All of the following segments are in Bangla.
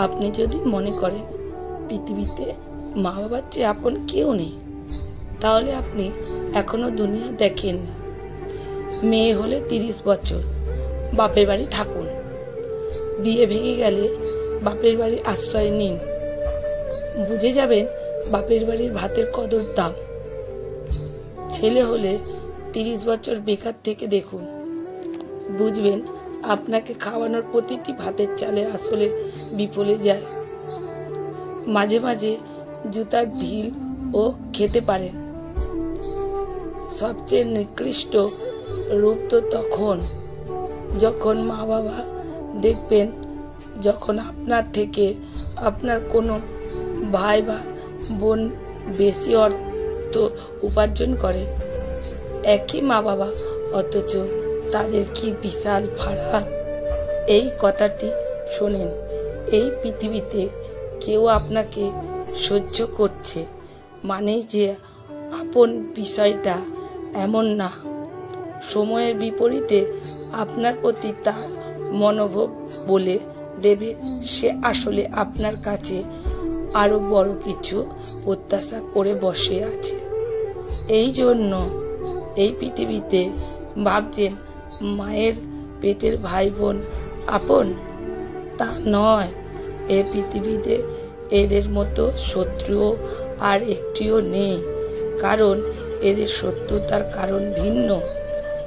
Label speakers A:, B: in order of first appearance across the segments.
A: আপনি যদি মনে করেন পৃথিবীতে মা বাবার চেয়ে আপন কেউ নেই, তাহলে আপনি এখনো দুনিয়া দেখেননি। মেয়ে হলে 30 বছর বাপের বাড়ি থাকুন, বিয়ে ভেঙে গেলে বাপের বাড়ির আশ্রয় নিন, বুঝে যাবেন বাপের বাড়ির ভাতের কদর দাম। ছেলে হলে 30 বছর বেকার থেকে দেখুন, বুঝবেন আপনাকে খাওয়ানোর প্রতিটি ভাতের চালে আসলে বিফলে যায়। মাঝে মাঝে জুতার ঢিল ও খেতে পারেন। সবচেয়ে নিকৃষ্ট রূপ তো তখন যখন মা বাবা দেখবেন যখন আপনার থেকে আপনার কোনো ভাই বা বোন বেশি অর্থ উপার্জন করে। একই মা বাবা, অথচ তাদের কি বিশাল ফারাক। এই কথাটি শোনেন, এই পৃথিবীতে কেউ আপনাকে সহ্য করছে মানেই যে আপন বিষয়টা এমন না। সময়ের বিপরীতে আপনার প্রতি তার মনোভাব বলে দেবে সে আসলে আপনার কাছে আরো বড় কিছু প্রত্যাশা করে বসে আছে। এই জন্য এই পৃথিবীতে ভাবছেন মায়ের পেটের ভাই বোন আপন, তা নয়। এই পৃথিবীতে এদের মতো শত্রু আর একটিও নেই, কারণ এদের শত্রুতার কারণ ভিন্ন।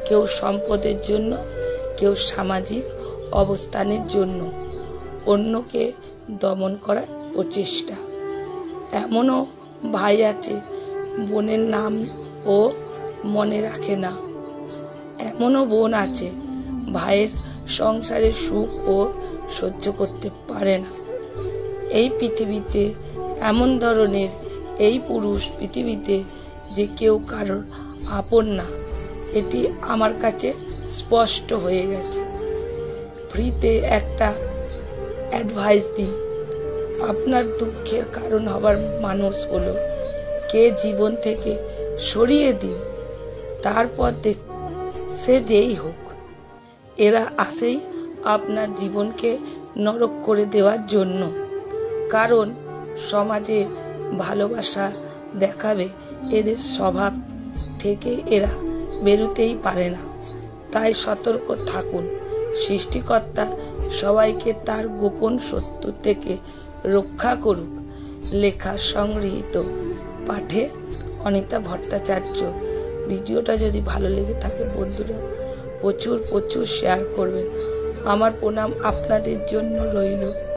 A: কেউ সম্পদের জন্য, কেউ সামাজিক অবস্থানের জন্য, অন্যকে দমন করার প্রচেষ্টা। এমনও ভাই আছে বোনের নাম ও মনে রাখে না, এমনও বোন আছে ভাইয়ের সংসারের সুখ ও সহ্য করতে পারে না। এই পৃথিবীতে এমন ধরনের এই পুরুষ পৃথিবীতে যে কেউ কারোর আপন না, এটি আমার কাছে স্পষ্ট হয়ে গেছে। ফ্রিতে একটা অ্যাডভাইস দিই, আপনার দুঃখের কারণ হবার মানুষ হলো কে জীবন থেকে সরিয়ে দিন, তারপর দেখ সে যেই হোক, এরা আসেই আপনার জীবনকে নরক করে দেওয়ার জন্য। কারণ সমাজে ভালোবাসা দেখাবে এদের স্বভাব থেকে এরা বেরোতেই পারে না। তাই সতর্ক থাকুন। সৃষ্টিকর্তা সবাইকে তার গোপন সত্য থেকে রক্ষা করুক। লেখা সংগৃহীত, পাঠে অনিতা ভট্টাচার্য। ভিডিওটা যদি ভালো লেগে থাকে বন্ধুরা প্রচুর শেয়ার করবেন। আমার প্রণাম আপনাদের জন্য রইল।